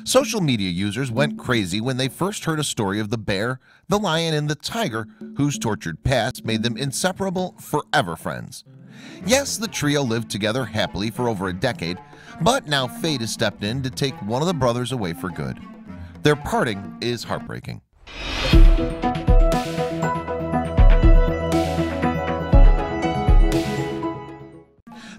Social media users went crazy when they first heard a story of the bear, the lion, and the tiger whose tortured past made them inseparable, forever friends. Yes, the trio lived together happily for over a decade, but now fate has stepped in to take one of the brothers away for good. Their parting is heartbreaking.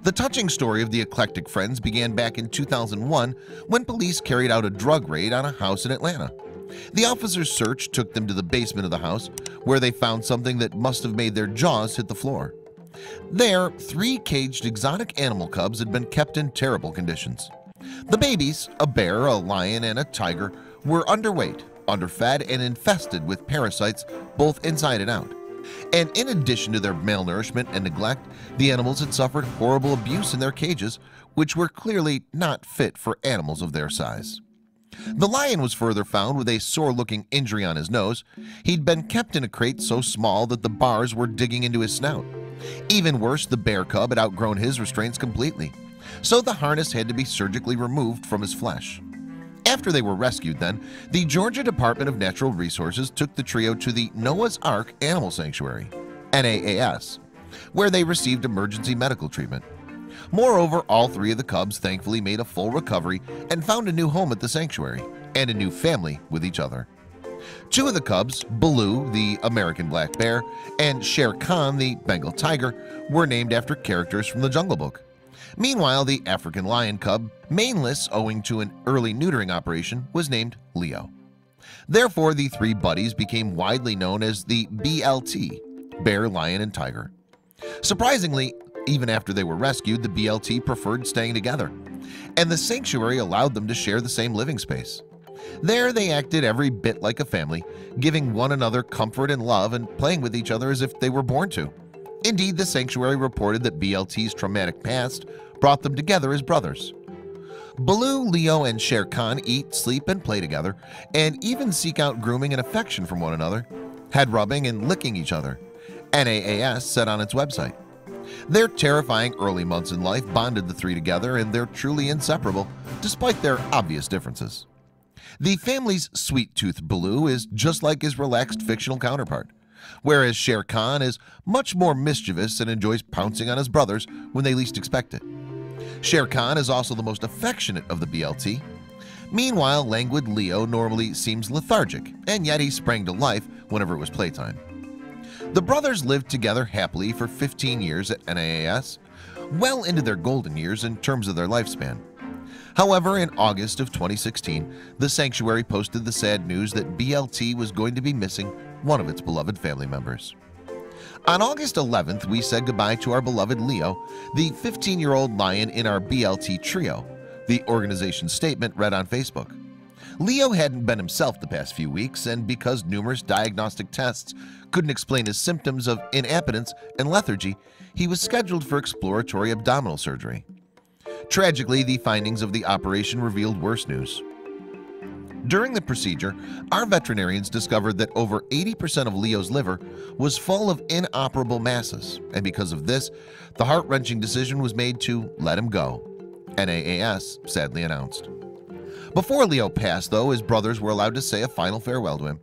The touching story of the eclectic friends began back in 2001 when police carried out a drug raid on a house in Atlanta. The officers' search took them to the basement of the house, where they found something that must have made their jaws hit the floor. There, 3 caged exotic animal cubs had been kept in terrible conditions. The babies, a bear, a lion, and a tiger, were underweight, underfed, and infested with parasites both inside and out. And in addition to their malnourishment and neglect, the animals had suffered horrible abuse in their cages, which were clearly not fit for animals of their size. The lion was further found with a sore-looking injury on his nose. He'd been kept in a crate so small that the bars were digging into his snout. Even worse, the bear cub had outgrown his restraints completely, so the harness had to be surgically removed from his flesh. After they were rescued then, the Georgia Department of Natural Resources took the trio to the Noah's Ark Animal Sanctuary, NAAS, where they received emergency medical treatment. Moreover, all 3 of the cubs thankfully made a full recovery and found a new home at the sanctuary and a new family with each other. 2 of the cubs, Baloo, the American black bear, and Shere Khan, the Bengal tiger, were named after characters from the Jungle Book. Meanwhile, the African lion cub, maneless owing to an early neutering operation, was named Leo. Therefore, the 3 buddies became widely known as the BLT, bear, lion, and tiger. Surprisingly, even after they were rescued, the BLT preferred staying together, and the sanctuary allowed them to share the same living space. There they acted every bit like a family, giving one another comfort and love and playing with each other as if they were born to. Indeed, the sanctuary reported that BLT's traumatic past brought them together as brothers. Baloo, Leo, and Shere Khan eat, sleep, and play together, and even seek out grooming and affection from one another, head rubbing and licking each other, NAAS said on its website. Their terrifying early months in life bonded the 3 together, and they're truly inseparable despite their obvious differences. The family's sweet-toothed Baloo is just like his relaxed fictional counterpart, whereas Shere Khan is much more mischievous and enjoys pouncing on his brothers when they least expect it. Shere Khan is also the most affectionate of the BLT. Meanwhile, languid Leo normally seems lethargic, and yet he sprang to life whenever it was playtime. The brothers lived together happily for 15 years at NAAS, well into their golden years in terms of their lifespan. However, in August of 2016, the sanctuary posted the sad news that BLT was going to be missing one of its beloved family members. On August 11th, we said goodbye to our beloved Leo, the 15-year-old lion in our BLT trio, the organization's statement read on Facebook. Leo hadn't been himself the past few weeks, and because numerous diagnostic tests couldn't explain his symptoms of inappetence and lethargy, he was scheduled for exploratory abdominal surgery. Tragically, the findings of the operation revealed worse news. During the procedure, our veterinarians discovered that over 80% of Leo's liver was full of inoperable masses, and because of this, the heart-wrenching decision was made to let him go, NAAS sadly announced. Before Leo passed, though, his brothers were allowed to say a final farewell to him.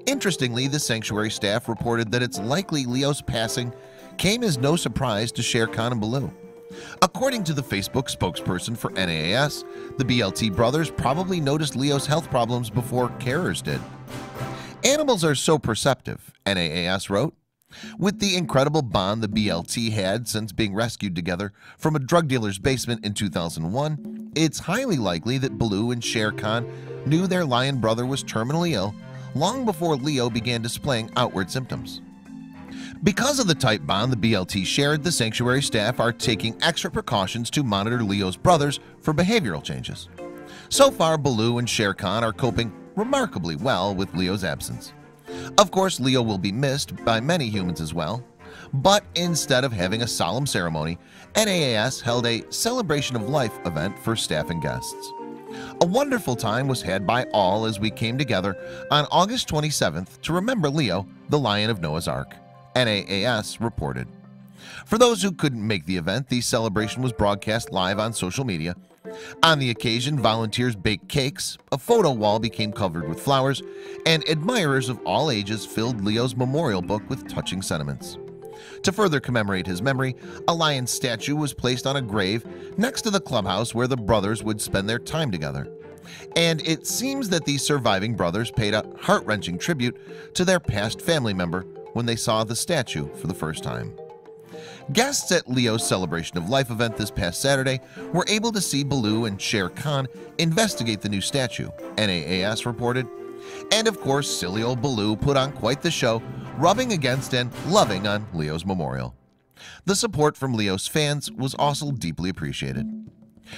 Interestingly, the sanctuary staff reported that it's likely Leo's passing came as no surprise to Shere Khan and Baloo. According to the Facebook spokesperson for NAAS, the BLT brothers probably noticed Leo's health problems before carers did. Animals are so perceptive, NAAS wrote. With the incredible bond the BLT had since being rescued together from a drug dealer's basement in 2001, it's highly likely that Baloo and Shere Khan knew their lion brother was terminally ill long before Leo began displaying outward symptoms. Because of the tight bond the BLT shared, the sanctuary staff are taking extra precautions to monitor Leo's brothers for behavioral changes. So far, Baloo and Shere Khan are coping remarkably well with Leo's absence. Of course, Leo will be missed by many humans as well, but instead of having a solemn ceremony, NAAS held a celebration of life event for staff and guests. A wonderful time was had by all as we came together on August 27th to remember Leo, the Lion of Noah's Ark, NAAS reported. For those who couldn't make the event, the celebration was broadcast live on social media, On the occasion, volunteers baked cakes, a photo wall became covered with flowers, and admirers of all ages filled Leo's memorial book with touching sentiments. To further commemorate his memory, a lion statue was placed on a grave next to the clubhouse where the brothers would spend their time together. And it seems that the surviving brothers paid a heart-wrenching tribute to their past family member when they saw the statue for the first time. Guests at Leo's Celebration of Life event this past Saturday were able to see Baloo and Shere Khan investigate the new statue, NAAS reported. And of course, silly old Baloo put on quite the show, rubbing against and loving on Leo's memorial. The support from Leo's fans was also deeply appreciated.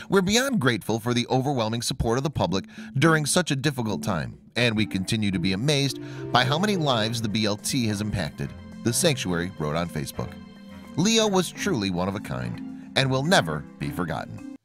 We're beyond grateful for the overwhelming support of the public during such a difficult time, and we continue to be amazed by how many lives the BLT has impacted, the Sanctuary wrote on Facebook. Leo was truly one of a kind and will never be forgotten.